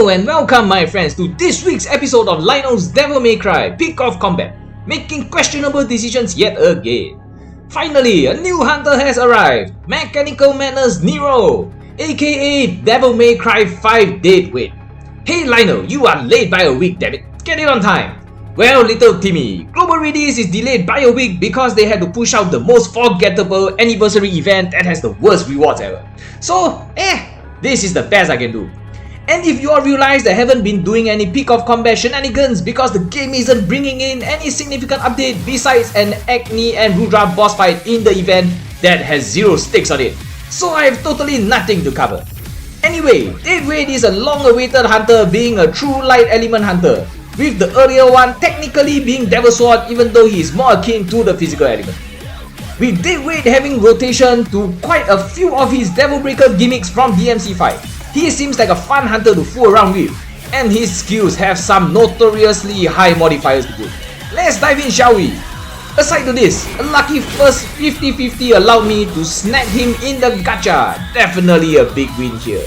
Hello and welcome my friends to this week's episode of Lionel's Devil May Cry Peak of Combat, making questionable decisions yet again. Finally, a new hunter has arrived, Mechanical Madness Nero, aka Devil May Cry 5 deadweight. Hey Lionel, you are late by a week, damn it, get it on time. Well, little Timmy, global release is delayed by a week because they had to push out the most forgettable anniversary event that has the worst rewards ever. So, this is the best I can do. And if you all realize they haven't been doing any Peak of Combat shenanigans because the game isn't bringing in any significant update besides an Agni and Rudra boss fight in the event that has zero stakes on it, so I have totally nothing to cover. Anyway, deadweight is a long-awaited hunter being a true light element hunter, with the earlier one technically being Devil Sword even though he is more akin to the physical element. With deadweight having rotation to quite a few of his Devil Breaker gimmicks from DMC5, he seems like a fun hunter to fool around with, and his skills have some notoriously high modifiers to boot. Let's dive in, shall we? Aside to this, a lucky first 50-50 allowed me to snag him in the gacha. Definitely a big win here.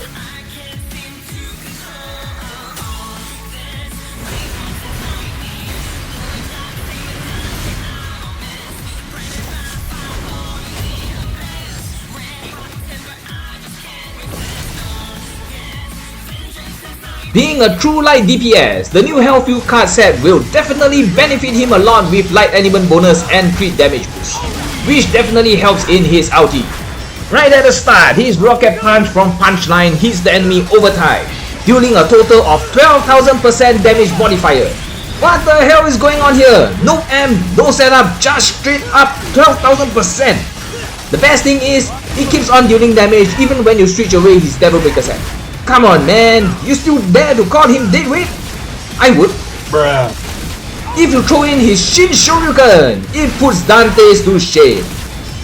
Being a true light DPS, the new Health Fuel card set will definitely benefit him a lot with light element bonus and crit damage boost, which definitely helps in his ulti. Right at the start, his rocket punch from punchline hits the enemy over time, dealing a total of 12,000% damage modifier. What the hell is going on here? No amp, no setup, just straight up 12,000%. The best thing is, he keeps on dealing damage even when you switch away his Devil Breaker set. Come on man, you still dare to call him deadweight? I would. Bruh. If you throw in his Shin Shoryuken, it puts Dante's to shame.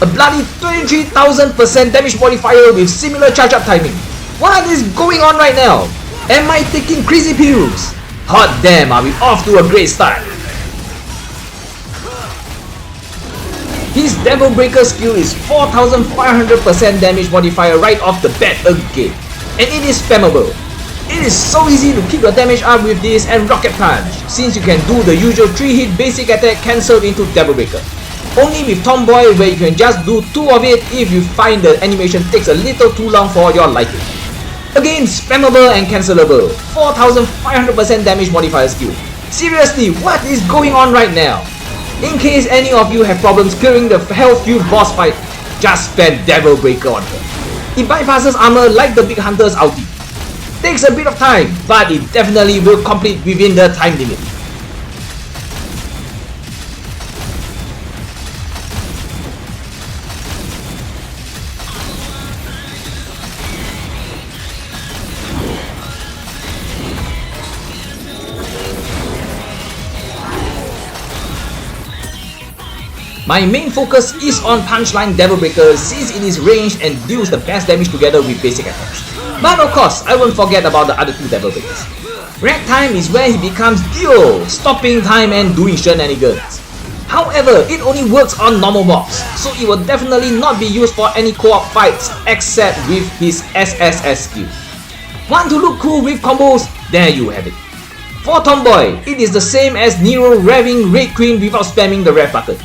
A bloody 23,000% damage modifier with similar charge up timing. What is going on right now? Am I taking crazy pills? Hot damn, are we off to a great start. His Devil Breaker skill is 4,500% damage modifier right off the bat again. And it is spammable. It is so easy to keep your damage up with this and Rocket Punch, since you can do the usual 3-hit basic attack cancelled into Devil Breaker. Only with Tomboy where you can just do 2 of it if you find the animation takes a little too long for your liking. Again, spammable and cancelable, 4,500% damage modifier skill. Seriously, what is going on right now? In case any of you have problems clearing the Health Fuel boss fight, just spam Devil Breaker on her. It bypasses armor like the big hunter's ulti. Takes a bit of time, but it definitely will complete within the time limit. My main focus is on punchline Devil Breaker since it is ranged and deals the best damage together with basic attacks. But of course, I won't forget about the other 2 Devil Breakers. Ragtime is where he becomes Dio, stopping time and doing shenanigans. However, it only works on normal mobs, so it will definitely not be used for any co-op fights except with his SSS skill. Want to look cool with combos? There you have it. For Tomboy, it is the same as Nero revving Red Queen without spamming the rev button.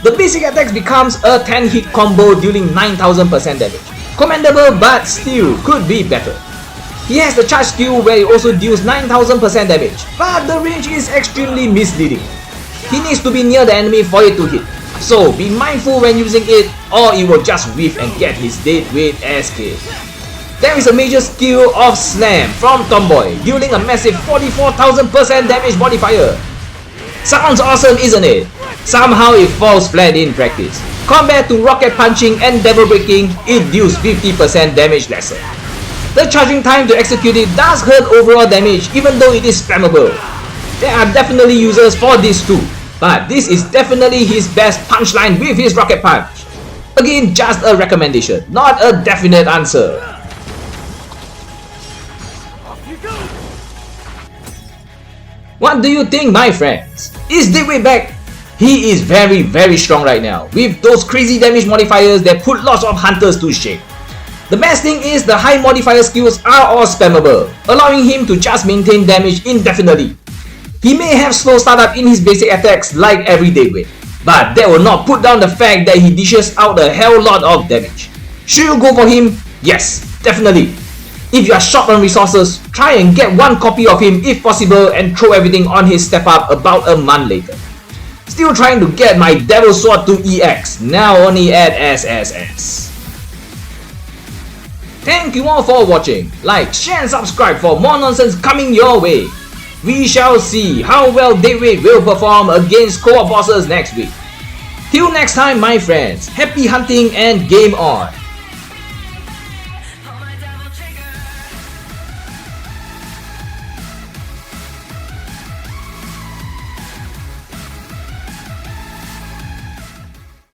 The basic attacks becomes a 10-hit combo dealing 9,000% damage. Commendable, but still could be better. He has the charge skill where he also deals 9,000% damage, but the range is extremely misleading. He needs to be near the enemy for it to hit, so be mindful when using it or it will just whiff and get his deadweight ass kicked. There is a major skill of Slam from Tomboy, dealing a massive 44,000% damage modifier. Sounds awesome, isn't it? Somehow it falls flat in practice. Compared to rocket punching and devil breaking, it deals 50% damage lesser. The charging time to execute it does hurt overall damage even though it is spammable. There are definitely users for this too, but this is definitely his best punchline with his rocket punch. Again, just a recommendation, not a definite answer. What do you think, my friends? Is deadweight back? He is very strong right now, with those crazy damage modifiers that put lots of hunters to shame. The best thing is the high modifier skills are all spammable, allowing him to just maintain damage indefinitely. He may have slow startup in his basic attacks like every deadweight, but that will not put down the fact that he dishes out a hell lot of damage. Should you go for him? Yes, definitely. If you are short on resources, try and get one copy of him if possible and throw everything on his step up about a month later. Still trying to get my Devil Sword to EX, now only at SSS. Thank you all for watching. Like, share and subscribe for more nonsense coming your way. We shall see how well deadweight will perform against co-op bosses next week. Till next time my friends, happy hunting and game on!